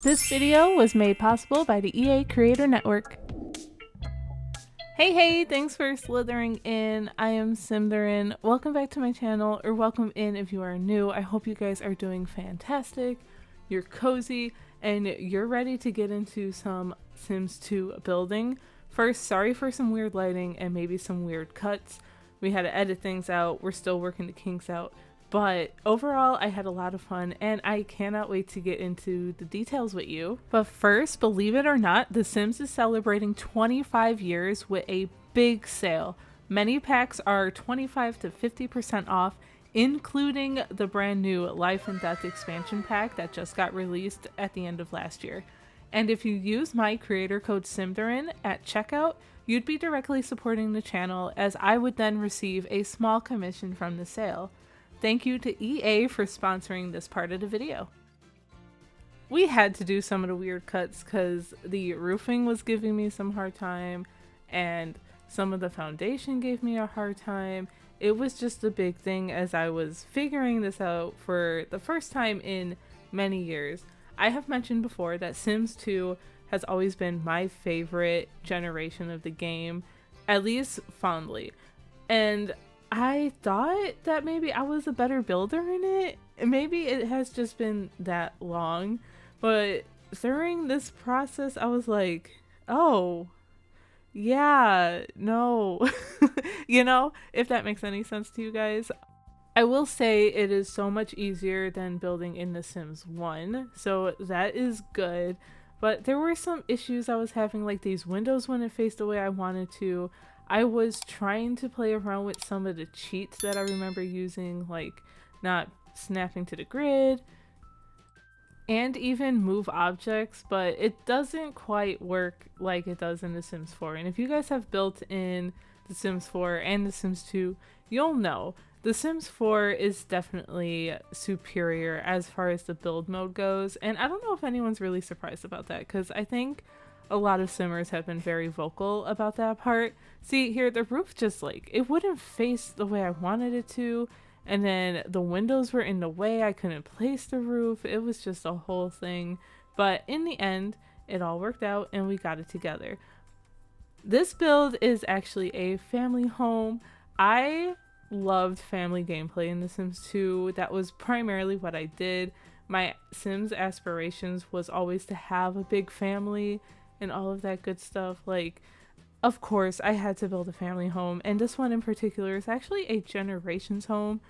This video was made possible by the EA Creator Network. Hey, thanks for slithering in. I am Symtherin. Welcome back to my channel, or welcome in if you are new. I hope you guys are doing fantastic, you're cozy, and you're ready to get into some Sims 2 building. First, sorry for some weird lighting and maybe some weird cuts. We had to edit things out. We're still working the kinks out. But overall, I had a lot of fun, and I cannot wait to get into the details with you. But first, believe it or not, The Sims is celebrating 25 years with a big sale. Many packs are 25 to 50% off, including the brand new Life and Death expansion pack that just got released at the end of last year. And if you use my creator code Symtherin at checkout, you'd be directly supporting the channel, as I would then receive a small commission from the sale. Thank you to EA for sponsoring this part of the video. We had to do some of the weird cuts because the roofing was giving me some hard time and some of the foundation gave me a hard time. It was just a big thing as I was figuring this out for the first time in many years. I have mentioned before that Sims 2 has always been my favorite generation of the game, at least fondly. And I thought that maybe I was a better builder in it. Maybe it has just been that long, but during this process I was like, oh yeah, no. You know, if that makes any sense to you guys. I will say it is so much easier than building in The Sims 1, so that is good. But there were some issues I was having, like these windows wouldn't face the way I wanted to. I was trying to play around with some of the cheats that I remember using, like not snapping to the grid and even move objects, but it doesn't quite work like it does in The Sims 4. And if you guys have built in The Sims 4 and The Sims 2, you'll know The Sims 4 is definitely superior as far as the build mode goes. And I don't know if anyone's really surprised about that, because I think a lot of simmers have been very vocal about that part. See here, the roof just like, it wouldn't face the way I wanted it to, and then the windows were in the way, I couldn't place the roof. It was just a whole thing, but in the end it all worked out and we got it together. This build is actually a family home. I loved family gameplay in The Sims 2. That was primarily what I did. My Sims aspirations was always to have a big family and all of that good stuff. Like, of course I had to build a family home, and this one in particular is actually a generations home.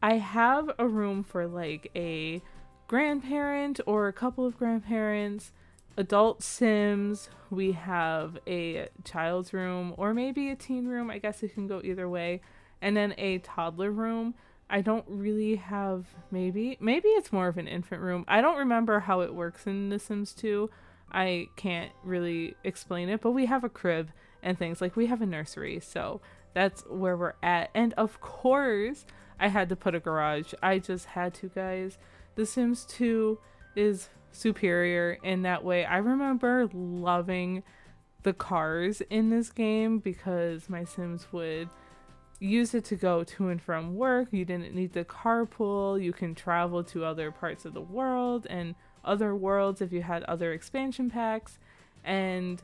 I have a room for like a grandparent or a couple of grandparents, adult Sims, we have a child's room or maybe a teen room, I guess it can go either way, and then a toddler room. I don't really have, maybe it's more of an infant room. I don't remember how it works in The Sims 2. I can't really explain it, but we have a crib and things, like we have a nursery, so that's where we're at. And of course I had to put a garage. I just had to, guys. The Sims 2 is superior in that way. I remember loving the cars in this game because my Sims would use it to go to and from work. You didn't need to carpool. You can travel to other parts of the world and other worlds if you had other expansion packs. And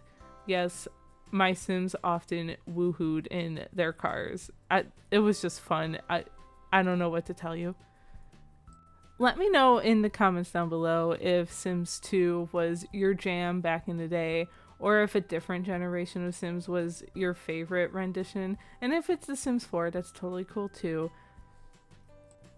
yes, my Sims often woohooed in their cars. It was just fun. I don't know what to tell you. Let me know in the comments down below if Sims 2 was your jam back in the day, or if a different generation of Sims was your favorite rendition. And if it's The Sims 4, that's totally cool too.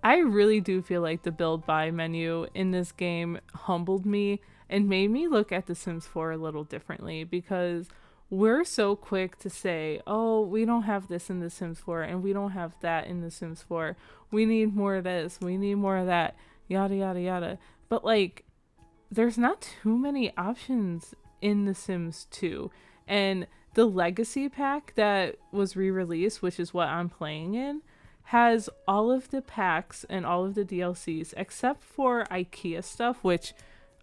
I really do feel like the build by menu in this game humbled me and made me look at The Sims 4 a little differently, because we're so quick to say, oh, we don't have this in The Sims 4 and we don't have that in The Sims 4. We need more of this, we need more of that, yada yada yada. But like, there's not too many options in The Sims 2. And the Legacy pack that was re-released, which is what I'm playing in, has all of the packs and all of the DLCs except for IKEA stuff, which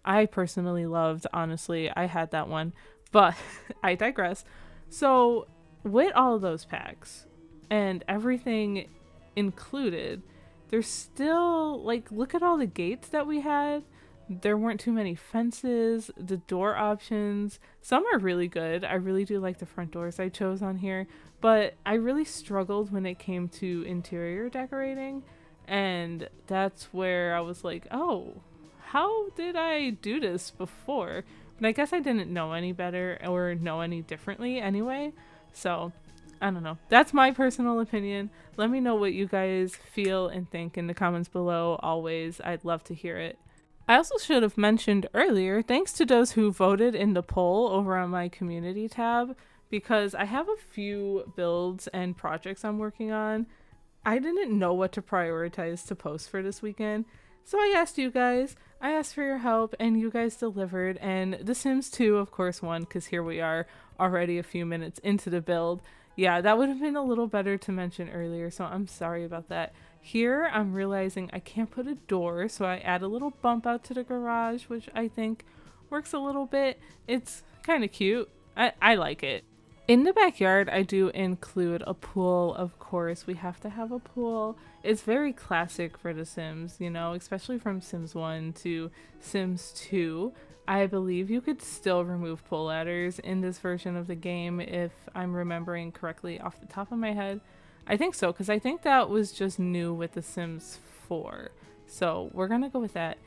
I personally loved. Honestly, I had that one, but I digress. So with all of those packs and everything included, there's still, like, look at all the gates that we had. There weren't too many fences. The door options, some are really good. I really do like the front doors I chose on here, but I really struggled when it came to interior decorating, and that's where I was like, oh, how did I do this before? But I guess I didn't know any better or know any differently anyway. So I don't know. That's my personal opinion. Let me know what you guys feel and think in the comments below. Always, I'd love to hear it. I also should have mentioned earlier, thanks to those who voted in the poll over on my community tab, because I have a few builds and projects I'm working on. I didn't know what to prioritize to post for this weekend, so I asked you guys. I asked for your help, and you guys delivered, and The Sims 2, of course, won, because here we are, already a few minutes into the build. Yeah, that would have been a little better to mention earlier, so I'm sorry about that. Here, I'm realizing I can't put a door, so I add a little bump out to the garage, which I think works a little bit. It's kind of cute. I like it. In the backyard, I do include a pool, of course. We have to have a pool. It's very classic for The Sims, you know, especially from Sims 1 to Sims 2. I believe you could still remove pool ladders in this version of the game if I'm remembering correctly off the top of my head. I think so, because I think that was just new with The Sims 4. So we're going to go with that.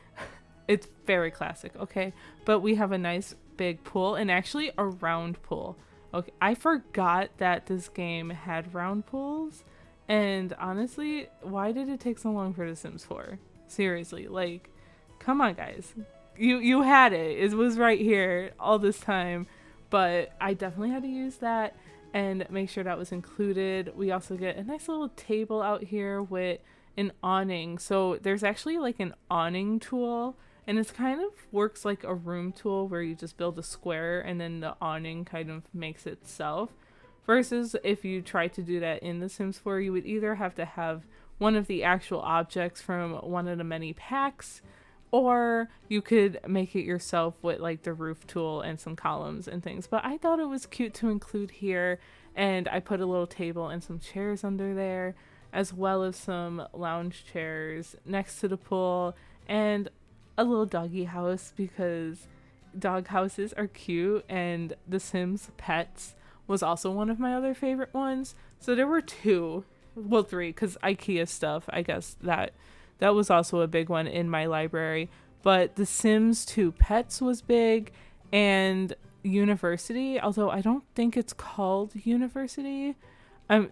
It's very classic, okay? But we have a nice big pool, and actually a round pool. Okay, I forgot that this game had round pools, and honestly, why did it take so long for The Sims 4? Seriously, like, come on, guys. You had it. It was right here all this time, but I definitely had to use that and make sure that was included. We also get a nice little table out here with an awning. So there's actually like an awning tool, and it's kind of works like a room tool where you just build a square and then the awning kind of makes itself. Versus if you try to do that in The Sims 4, you would either have to have one of the actual objects from one of the many packs, or you could make it yourself with like the roof tool and some columns and things. But I thought it was cute to include here, and I put a little table and some chairs under there, as well as some lounge chairs next to the pool, and a little doggy house, because dog houses are cute, and The Sims Pets was also one of my other favorite ones. So there were two, well, three, because IKEA stuff, I guess that was also a big one in my library. But The Sims 2 Pets was big, and University, although I don't think it's called University. I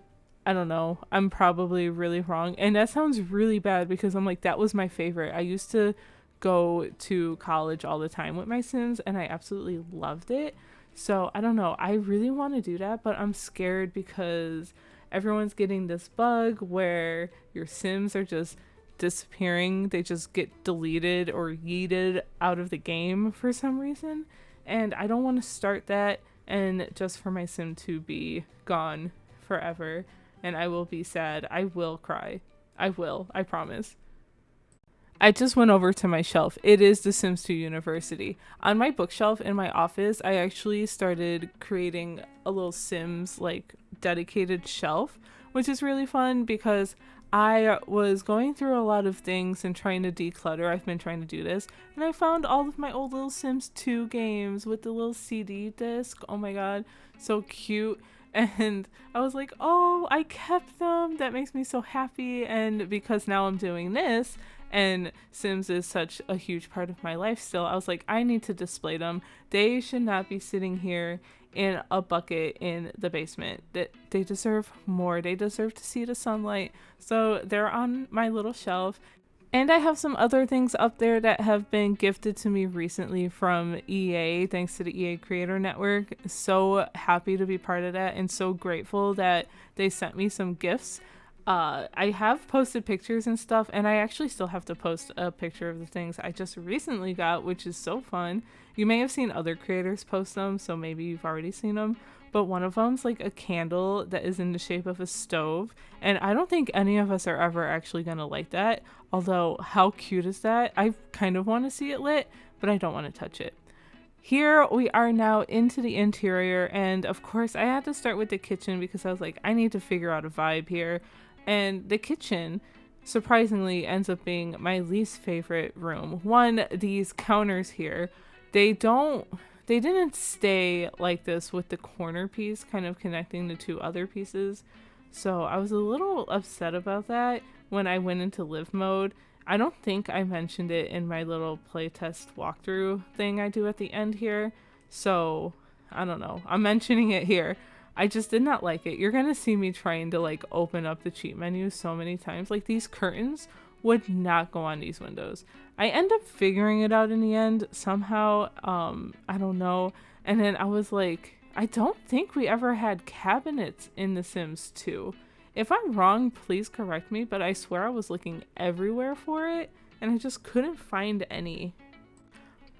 don't know. I'm probably really wrong. And that sounds really bad, because I'm like, that was my favorite. I used to go to college all the time with my Sims, and I absolutely loved it. So I don't know. I really want to do that, but I'm scared because everyone's getting this bug where your Sims are just disappearing. They just get deleted or yeeted out of the game for some reason. And I don't want to start that and just for my Sim to be gone forever. And I will be sad. I will cry. I will. I promise. I just went over to my shelf. It is The Sims 2 University. On my bookshelf in my office, I actually started creating a little Sims like dedicated shelf, which is really fun because I was going through a lot of things and trying to declutter. I've been trying to do this, and I found all of my old little Sims 2 games with the little CD disc. Oh my god, so cute. And I was like, oh, I kept them. That makes me so happy. And because now I'm doing this, and Sims is such a huge part of my life still, I was like, I need to display them. They should not be sitting here in a bucket in the basement. That they deserve more. They deserve to see the sunlight. So they're on my little shelf. And I have some other things up there that have been gifted to me recently from EA, thanks to the EA Creator Network. So happy to be part of that, and so grateful that they sent me some gifts. I have posted pictures and stuff, and I actually still have to post a picture of the things I just recently got, which is so fun. You may have seen other creators post them, so maybe you've already seen them. But one of them's like a candle that is in the shape of a stove, and I don't think any of us are ever actually gonna like that. Although, how cute is that? I kind of want to see it lit, but I don't want to touch it. Here we are now into the interior, and of course I had to start with the kitchen because I was like, I need to figure out a vibe here. And the kitchen, surprisingly ends up being my least favorite room. One, these counters here, they don't they didn't stay like this with the corner piece kind of connecting the two other pieces. So I was a little upset about that when I went into live mode. I don't think I mentioned it in my little playtest walkthrough thing I do at the end here. So I don't know. I'm mentioning it here. I just did not like it. You're going to see me trying to like open up the cheat menu so many times. Like these curtains would not go on these windows. I end up figuring it out in the end somehow. I don't know. And then I was like, I don't think we ever had cabinets in The Sims 2. If I'm wrong, please correct me, but I swear I was looking everywhere for it and I just couldn't find any.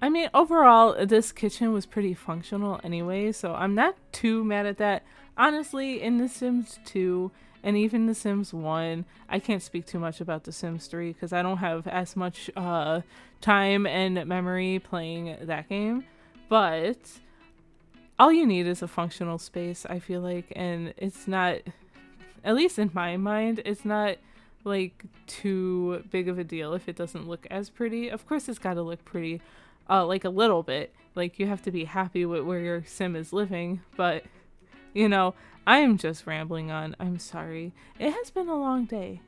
I mean, overall, this kitchen was pretty functional anyway, so I'm not too mad at that. Honestly, in The Sims 2 and even The Sims 1, I can't speak too much about The Sims 3 because I don't have as much time and memory playing that game. But all you need is a functional space, I feel like, and it's not, at least in my mind, it's not like too big of a deal if it doesn't look as pretty. Of course, it's got to look pretty. Like a little bit, like you have to be happy with where your sim is living, but you know, I am just rambling on. I'm sorry. It has been a long day.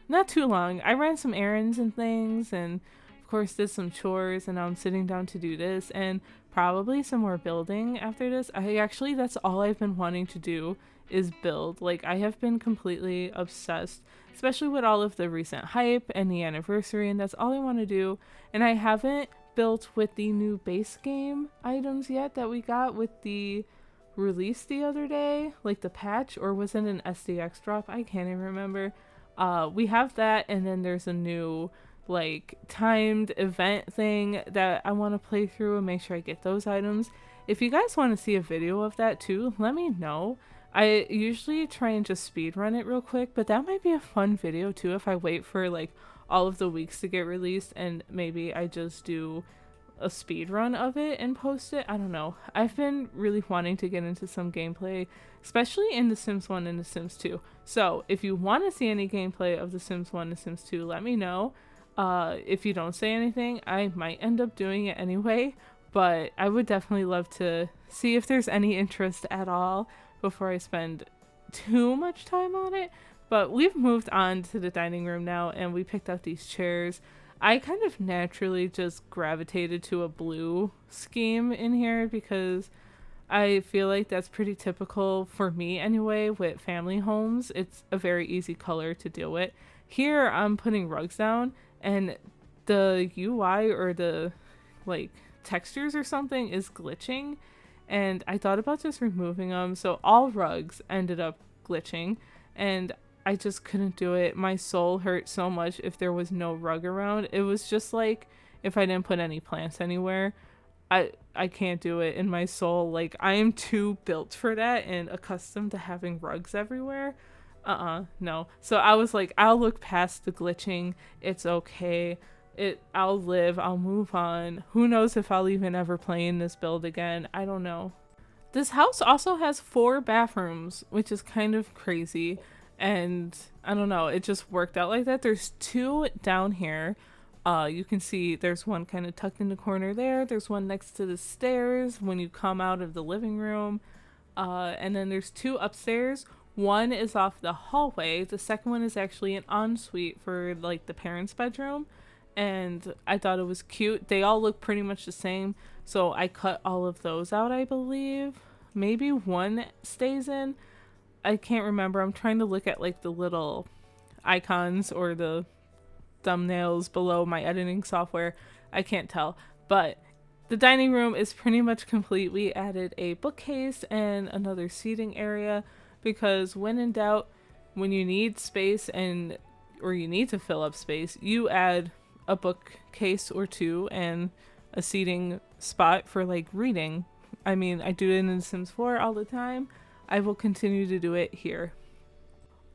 Not too long. I ran some errands and things and of course did some chores and now I'm sitting down to do this and probably some more building after this. That's all I've been wanting to do is build. Like I have been completely obsessed, especially with all of the recent hype and the anniversary, and that's all I want to do. And I haven't built with the new base game items yet that we got with the release the other day, like the patch, or was it an SDX drop? I can't even remember. We have that, and then there's a new like timed event thing that I want to play through and make sure I get those items. If you guys want to see a video of that too, let me know. I usually try and just speed run it real quick, but that might be a fun video too if I wait for like all of the weeks to get released and maybe I just do a speed run of it and post it. I don't know. I've been really wanting to get into some gameplay, especially in The Sims 1 and The Sims 2. So if you want to see any gameplay of The Sims 1 and The Sims 2, let me know. If you don't say anything, I might end up doing it anyway, but I would definitely love to see if there's any interest at all before I spend too much time on it. But we've moved on to the dining room now and we picked out these chairs. I kind of naturally just gravitated to a blue scheme in here because I feel like that's pretty typical for me anyway with family homes. It's a very easy color to deal with. Here I'm putting rugs down and the UI or the like textures or something is glitching and I thought about just removing them. So all rugs ended up glitching and I just couldn't do it. My soul hurt so much if there was no rug around. It was just like if I didn't put any plants anywhere. I can't do it in my soul. Like I am too built for that and accustomed to having rugs everywhere. No. So I was like, I'll look past the glitching. It's okay. I'll live. I'll move on. Who knows if I'll even ever play in this build again. I don't know. This house also has 4 bathrooms, which is kind of crazy. And I don't know, it just worked out like that. There's 2 down here. You can see there's one kind of tucked in the corner there. There's one next to the stairs when you come out of the living room. And then there's 2 upstairs. One is off the hallway. The second one is actually an ensuite for like the parents' bedroom. And I thought it was cute. They all look pretty much the same. So I cut all of those out, I believe. Maybe one stays in. I can't remember. I'm trying to look at like the little icons or the thumbnails below my editing software. I can't tell. But the dining room is pretty much complete. We added a bookcase and another seating area because when in doubt, when you need space or you need to fill up space, you add a bookcase or 2 and a seating spot for like reading. I mean, I do it in The Sims 4 all the time. I will continue to do it here.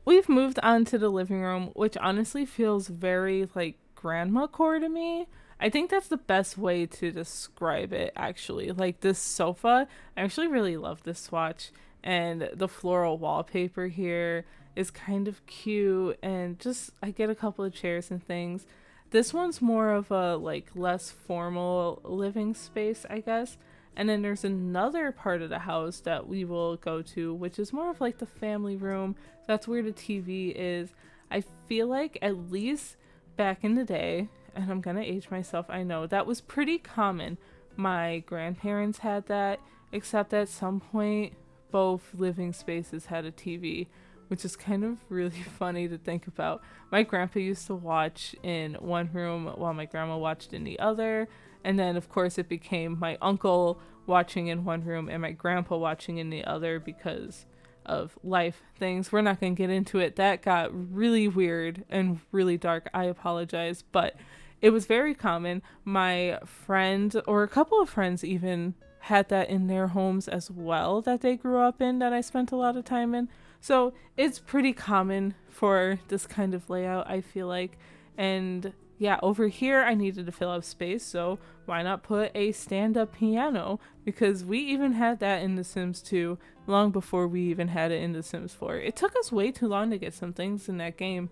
We've moved on to the living room, which honestly feels very like grandma core to me. I think that's the best way to describe it actually. Like this sofa, I actually really love this swatch and the floral wallpaper here is kind of cute, and just I get a couple of chairs and things. This one's more of a like less formal living space, I guess. And then there's another part of the house that we will go to, which is more of like the family room. That's where the TV is. I feel like at least back in the day, and I'm gonna age myself, I know, that was pretty common. My grandparents had that, except at some point both living spaces had a TV, which is kind of really funny to think about. My grandpa used to watch in one room while my grandma watched in the other, and then of course it became my uncle watching in one room and my grandpa watching in the other because of life things. We're not going to get into it. That got really weird and really dark. I apologize, but it was very common. My friend, or a couple of friends even, had that in their homes as well that they grew up in, that I spent a lot of time in. So it's pretty common for this kind of layout, I feel like. And yeah, over here I needed to fill up space, so why not put a stand-up piano? Because we even had that in The Sims 2 long before we even had it in The Sims 4. It took us way too long to get some things in that game,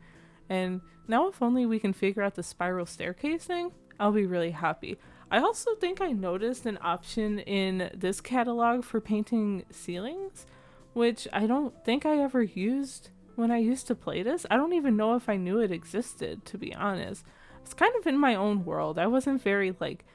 and now if only we can figure out the spiral staircase thing, I'll be really happy. I also think I noticed an option in this catalog for painting ceilings, which I don't think I ever used when I used to play this. I don't even know if I knew it existed, to be honest. It's kind of in my own world. I wasn't very like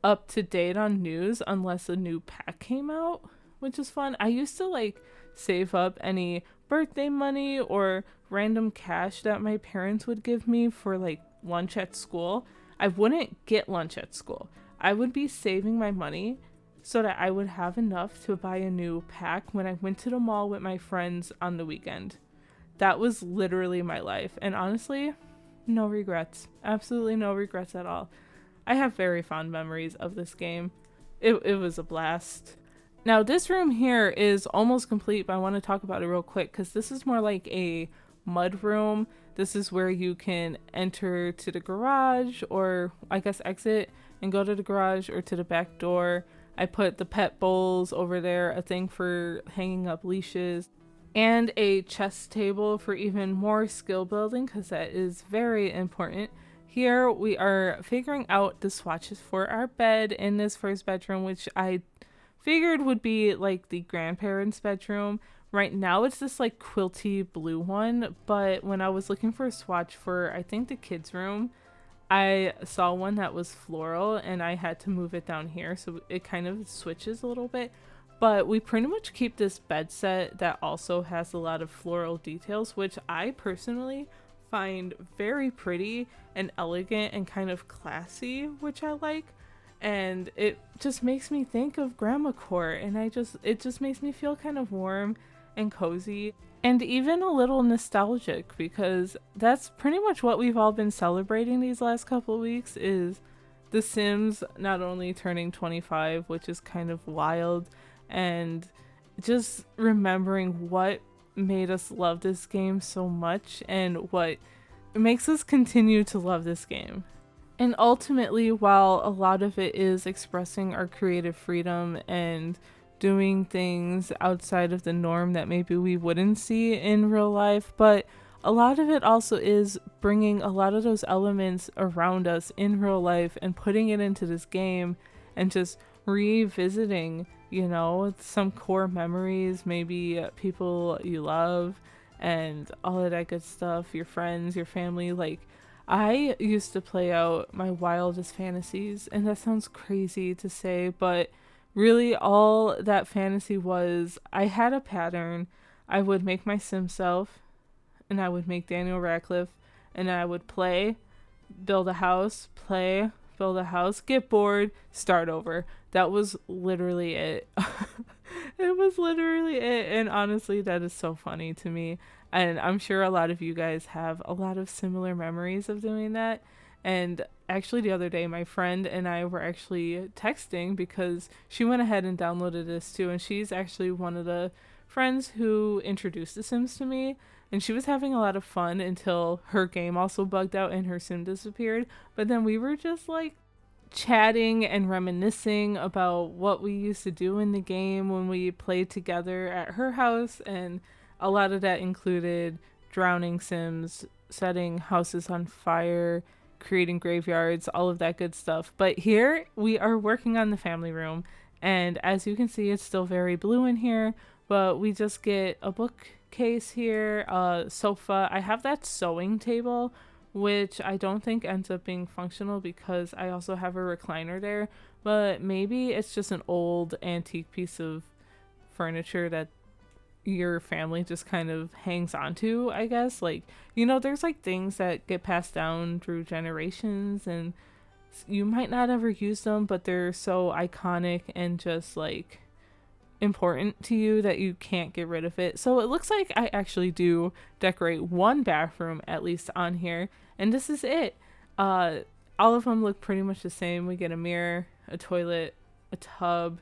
up to date on news unless a new pack came out, which is fun. I used to like save up any birthday money or random cash that my parents would give me for like lunch at school. I wouldn't get lunch at school. I would be saving my money so that I would have enough to buy a new pack when I went to the mall with my friends on the weekend. That was literally my life. And honestly, no regrets. Absolutely no regrets at all. I have very fond memories of this game. It was a blast. Now this room here is almost complete, but I want to talk about it real quick because this is more like a mud room. This is where you can enter to the garage, or I guess exit and go to the garage or to the back door. I put the pet bowls over there, a thing for hanging up leashes, and a chess table for even more skill building because that is very important. Here we are figuring out the swatches for our bed in this first bedroom, which I figured would be like the grandparents' bedroom. Right now it's this like quilty blue one, but when I was looking for a swatch for I think the kids' room, I saw one that was floral and I had to move it down here, so it kind of switches a little bit. But we pretty much keep this bed set that also has a lot of floral details, which I personally find very pretty and elegant and kind of classy, which I like. And it just makes me think of grandma court, and it just makes me feel kind of warm and cozy and even a little nostalgic, because that's pretty much what we've all been celebrating these last couple of weeks, is The Sims not only turning 25, which is kind of wild, and just remembering what made us love this game so much and what makes us continue to love this game. And ultimately, while a lot of it is expressing our creative freedom and doing things outside of the norm that maybe we wouldn't see in real life, but a lot of it also is bringing a lot of those elements around us in real life and putting it into this game and just revisiting, you know, some core memories, maybe people you love and all of that good stuff, your friends, your family. Like, I used to play out my wildest fantasies, and that sounds crazy to say, but really all that fantasy was, I had a pattern. I would make my Sim self, and I would make Daniel Radcliffe, and I would play, build a house, play, build a house, get bored, start over. That was literally it. It was literally it, and honestly, that is so funny to me. And I'm sure a lot of you guys have a lot of similar memories of doing that. And actually the other day, my friend and I were actually texting because she went ahead and downloaded this too. And she's actually one of the friends who introduced The Sims to me. And she was having a lot of fun until her game also bugged out and her Sim disappeared. But then we were just like chatting and reminiscing about what we used to do in the game when we played together at her house, and a lot of that included drowning Sims, setting houses on fire, creating graveyards, all of that good stuff. But here we are working on the family room, and as you can see, it's still very blue in here, but we just get a bookcase here, a sofa. I have that sewing table, which I don't think ends up being functional because I also have a recliner there, but maybe it's just an old antique piece of furniture that your family just kind of hangs on to, I guess. Like, you know, there's like things that get passed down through generations and you might not ever use them, but they're so iconic and just like important to you that you can't get rid of it. So it looks like I actually do decorate one bathroom at least on here, and this is it. All of them look pretty much the same. We get a mirror, a toilet, a tub.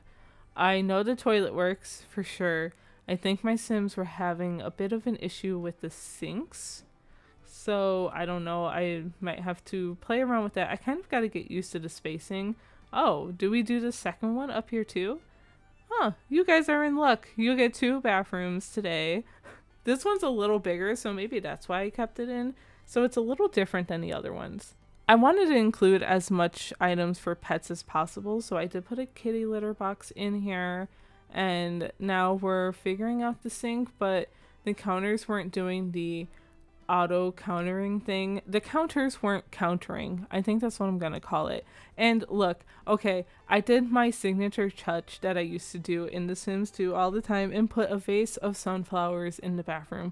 I know the toilet works for sure. I think my Sims were having a bit of an issue with the sinks, so I don't know, I might have to play around with that. I kind of got to get used to the spacing. Oh, do we do the second one up here too? Huh, you guys are in luck. You get 2 bathrooms today. This one's a little bigger, so maybe that's why I kept it in. So it's a little different than the other ones. I wanted to include as much items for pets as possible, so I did put a kitty litter box in here. And now we're figuring out the sink, but the counters weren't doing the auto countering thing. The counters weren't countering. I think that's what I'm gonna call it. And look, okay, I did my signature touch that I used to do in The Sims 2 all the time and put a vase of sunflowers in the bathroom.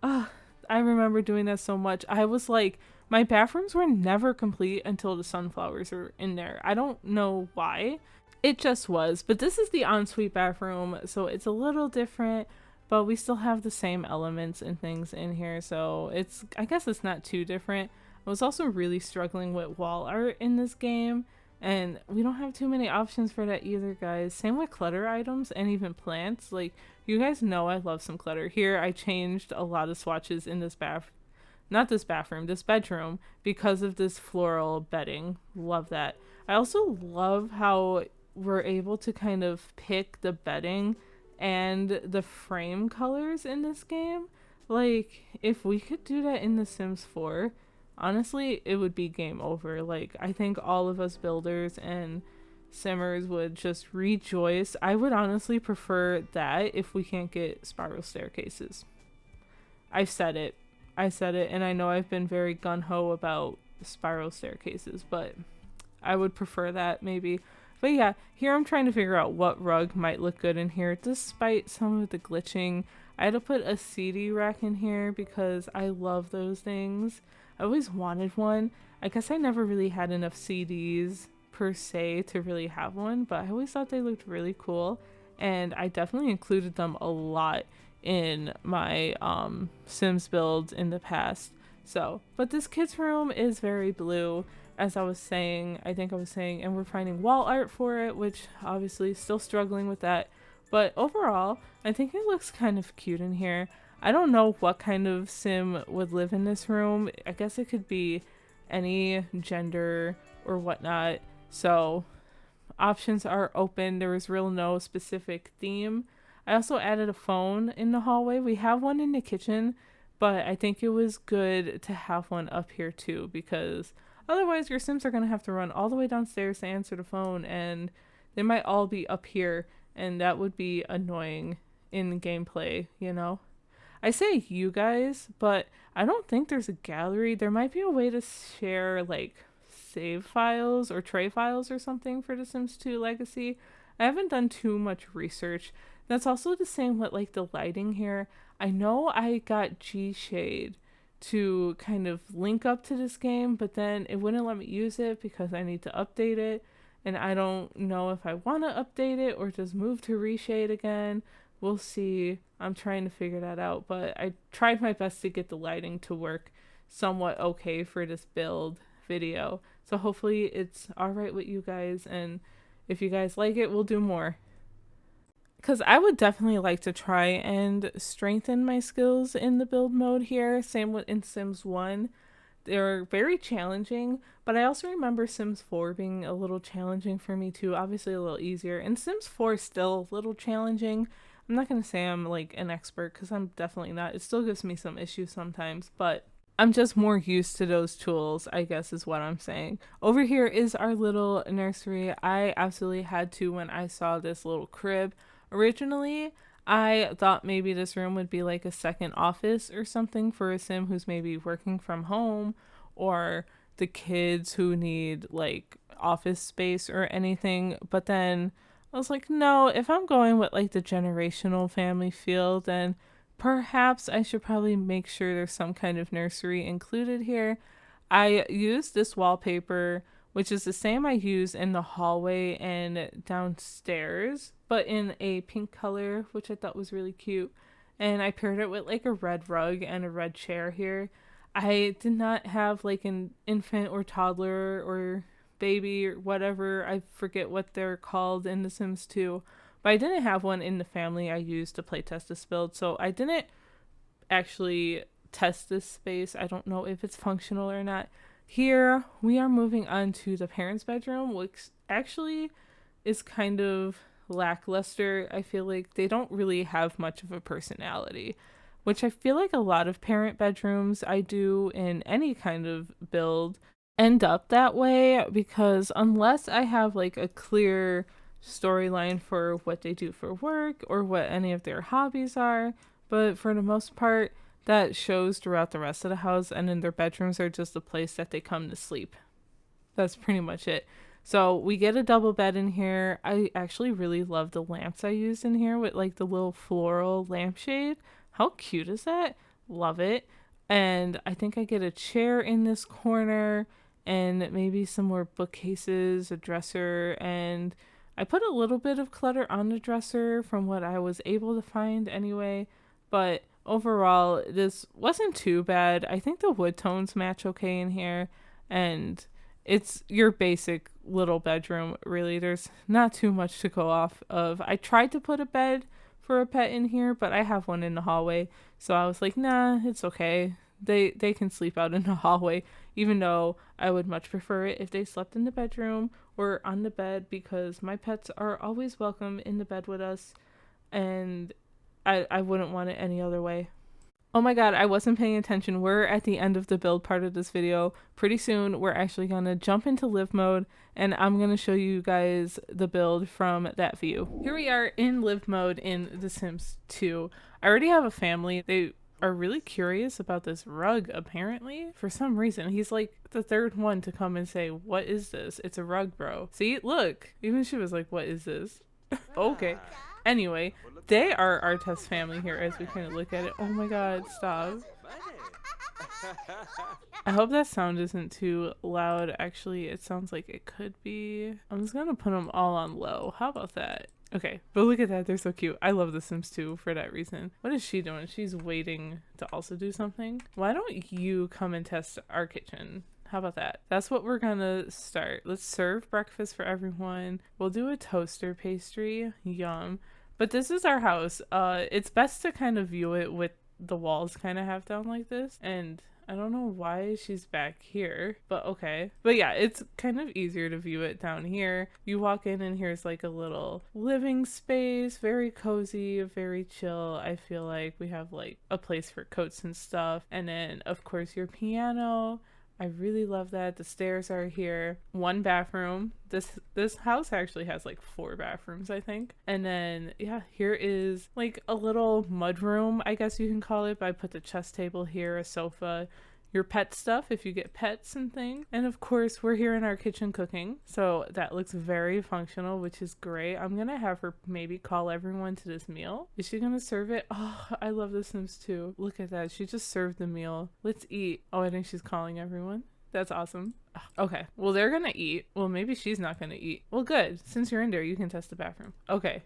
I remember doing that so much. I was like, my bathrooms were never complete until the sunflowers are in there. I don't know why. It just was. But this is the ensuite bathroom, so it's a little different, but we still have the same elements and things in here, so it's, I guess it's not too different. I was also really struggling with wall art in this game, and we don't have too many options for that either, guys. Same with clutter items and even plants. Like, you guys know I love some clutter. Here I changed a lot of swatches in this this bedroom, because of this floral bedding. Love that. I also love how we're able to kind of pick the bedding and the frame colors in this game. Like, if we could do that in The Sims 4, honestly, it would be game over. Like, I think all of us builders and simmers would just rejoice. I would honestly prefer that if we can't get spiral staircases. I've said it. And I know I've been very gung-ho about spiral staircases, but I would prefer that maybe. But yeah, here I'm trying to figure out what rug might look good in here, despite some of the glitching. I had to put a CD rack in here because I love those things. I always wanted one. I guess I never really had enough CDs per se to really have one, but I always thought they looked really cool, and I definitely included them a lot in my Sims builds in the past. So, but this kid's room is very blue, as I was saying, and we're finding wall art for it, which obviously still struggling with that. But overall, I think it looks kind of cute in here. I don't know what kind of Sim would live in this room. I guess it could be any gender or whatnot. So options are open. There was real no specific theme. I also added a phone in the hallway. We have one in the kitchen, but I think it was good to have one up here too, because otherwise your Sims are going to have to run all the way downstairs to answer the phone, and they might all be up here, and that would be annoying in gameplay, you know? I say you guys, but I don't think there's a gallery. There might be a way to share like save files or tray files or something for The Sims 2 Legacy. I haven't done too much research. That's also the same with like the lighting here. I know I got G-Shade to kind of link up to this game, but then it wouldn't let me use it because I need to update it, and I don't know if I want to update it or just move to Reshade again. We'll see. I'm trying to figure that out, but I tried my best to get the lighting to work somewhat okay for this build video. So hopefully it's alright with you guys, and if you guys like it, we'll do more. Because I would definitely like to try and strengthen my skills in the build mode here. Same with in Sims 1. They're very challenging, but I also remember Sims 4 being a little challenging for me too, obviously a little easier. And Sims 4 is still a little challenging. I'm not going to say I'm like an expert because I'm definitely not. It still gives me some issues sometimes, but I'm just more used to those tools, I guess is what I'm saying. Over here is our little nursery. I absolutely had to when I saw this little crib. Originally, I thought maybe this room would be like a second office or something for a sim who's maybe working from home, or the kids who need like office space or anything. But then I was like, no, if I'm going with like the generational family feel, then perhaps I should probably make sure there's some kind of nursery included here. I used this wallpaper, which is the same I use in the hallway and downstairs, but in a pink color, which I thought was really cute. And I paired it with like a red rug and a red chair here. I did not have like an infant or toddler or baby or whatever. I forget what they're called in The Sims 2. But I didn't have one in the family I used to playtest this build, so I didn't actually test this space. I don't know if it's functional or not. Here, we are moving on to the parents' bedroom, which actually is kind of lackluster. I feel like they don't really have much of a personality, which I feel like a lot of parent bedrooms I do in any kind of build end up that way, because unless I have like a clear storyline for what they do for work or what any of their hobbies are, but for the most part that shows throughout the rest of the house, and then their bedrooms are just a place that they come to sleep. That's pretty much it. So we get a double bed in here. I actually really love the lamps I used in here with like the little floral lampshade. How cute is that? Love it. And I think I get a chair in this corner and maybe some more bookcases, a dresser, and I put a little bit of clutter on the dresser from what I was able to find anyway, but overall, this wasn't too bad. I think the wood tones match okay in here, and it's your basic little bedroom, really. There's not too much to go off of. I tried to put a bed for a pet in here, but I have one in the hallway, so I was like, nah, it's okay. They can sleep out in the hallway, even though I would much prefer it if they slept in the bedroom or on the bed, because my pets are always welcome in the bed with us, and I wouldn't want it any other way. Oh my god, I wasn't paying attention. We're at the end of the build part of this video. Pretty soon, we're actually going to jump into live mode, and I'm going to show you guys the build from that view. Here we are in live mode in The Sims 2. I already have a family. They are really curious about this rug, apparently. For some reason, he's like the third one to come and say, what is this? It's a rug, bro. See, look. Even she was like, what is this? Okay. Anyway, they are our test family here as we kind of look at it. Oh my god, stop. I hope that sound isn't too loud. Actually, it sounds like it could be. I'm just gonna put them all on low. How about that? Okay, but look at that. They're so cute. I love The Sims 2 for that reason. What is she doing? She's waiting to also do something. Why don't you come and test our kitchen? How about that? That's what we're gonna start. Let's serve breakfast for everyone. We'll do a toaster pastry. Yum. But this is our house. It's best to kind of view it with the walls kind of half down like this. And I don't know why she's back here, but okay. But yeah, it's kind of easier to view it down here. You walk in and here's like a little living space, very cozy, very chill. I feel like we have like a place for coats and stuff. And then of course your piano. I really love that. The stairs are here. One bathroom. This house actually has like 4 bathrooms, I think. And then yeah, here is like a little mud room, I guess you can call it. But I put the chess table here, a sofa, your pet stuff if you get pets and things. And of course, we're here in our kitchen cooking. So that looks very functional, which is great. I'm going to have her maybe call everyone to this meal. Is she going to serve it? Oh, I love The Sims 2. Look at that. She just served the meal. Let's eat. Oh, I think she's calling everyone. That's awesome. Okay, well, they're gonna eat. Well, maybe she's not gonna eat. Well, good. Since you're in there, you can test the bathroom. Okay.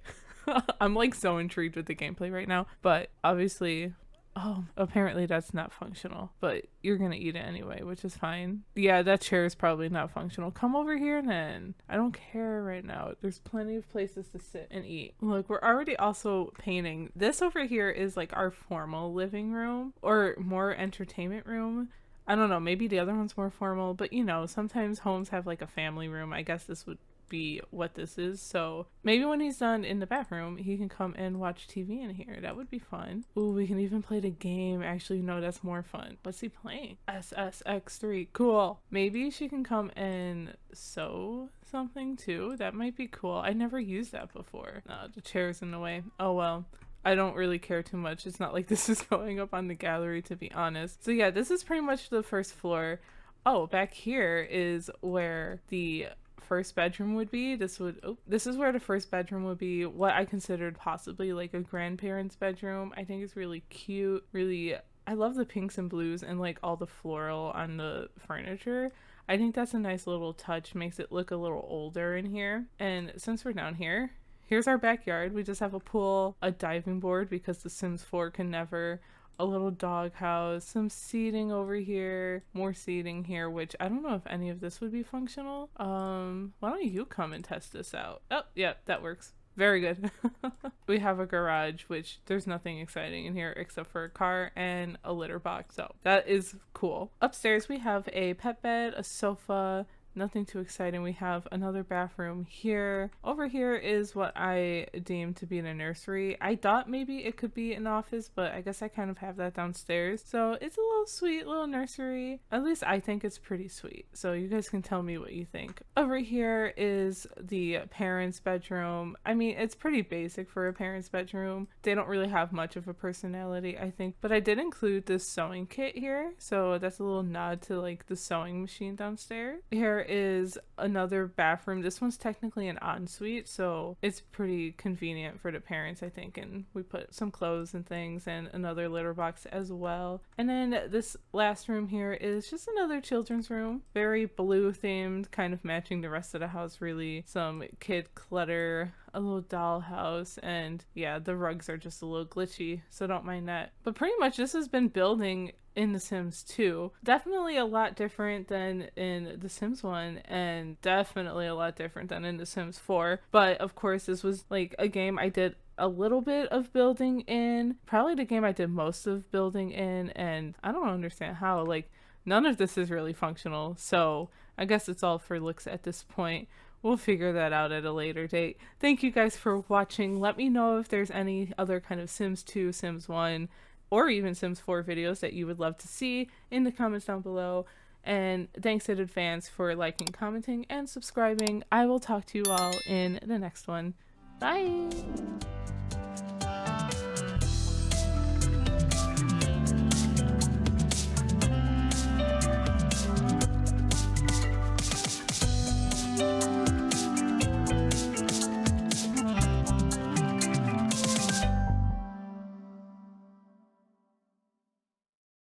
I'm like so intrigued with the gameplay right now, but obviously, oh, apparently that's not functional, but you're gonna eat it anyway, which is fine. Yeah, that chair is probably not functional. Come over here then. I don't care right now. There's plenty of places to sit and eat. Look, we're already also painting. This over here is like our formal living room or more entertainment room. I don't know, maybe the other one's more formal, but you know, sometimes homes have like a family room. I guess this would be what this is. So maybe when he's done in the bathroom, he can come and watch TV in here. That would be fun. Ooh, we can even play the game. Actually, no, that's more fun. What's he playing? SSX3. Cool. Maybe she can come and sew something too. That might be cool. I never used that before. The chair's in the way. Oh well. I don't really care too much. It's not like this is going up on the gallery, to be honest. So yeah, this is pretty much the first floor. Oh, back here is where the first bedroom would be. This is where the first bedroom would be, what I considered possibly like a grandparent's bedroom. I think it's really cute. Really, I love the pinks and blues and like all the floral on the furniture. I think that's a nice little touch, makes it look a little older in here. And since we're down here, here's our backyard. We just have a pool, a diving board because The Sims 4 can never, a little doghouse, some seating over here, more seating here, which I don't know if any of this would be functional. Why don't you come and test this out? Oh, yeah, that works. Very good. We have a garage, which there's nothing exciting in here except for a car and a litter box. So that is cool. Upstairs, we have a pet bed, a sofa, nothing too exciting. We have another bathroom here. Over here is what I deem to be in a nursery. I thought maybe it could be an office, but I guess I kind of have that downstairs. So it's a little sweet little nursery. At least I think it's pretty sweet. So you guys can tell me what you think. Over here is the parents' bedroom. I mean, it's pretty basic for a parents' bedroom. They don't really have much of a personality, I think. But I did include this sewing kit here. So that's a little nod to like the sewing machine downstairs. Here is another bathroom. This one's technically an ensuite, so it's pretty convenient for the parents, I think, and we put some clothes and things and another litter box as well. And then this last room here is just another children's room, very blue themed, kind of matching the rest of the house really. Some kid clutter, a little dollhouse, and yeah, the rugs are just a little glitchy, so don't mind that. But pretty much this has been building in The Sims 2. Definitely a lot different than in The Sims 1, and definitely a lot different than in The Sims 4. But of course, this was like a game I did a little bit of building in, probably the game I did most of building in, and I don't understand how, like, none of this is really functional, so I guess it's all for looks at this point. We'll figure that out at a later date. Thank you guys for watching. Let me know if there's any other kind of Sims 2, Sims 1, or even Sims 4 videos that you would love to see in the comments down below. And thanks in advance for liking, commenting, and subscribing. I will talk to you all in the next one. Bye!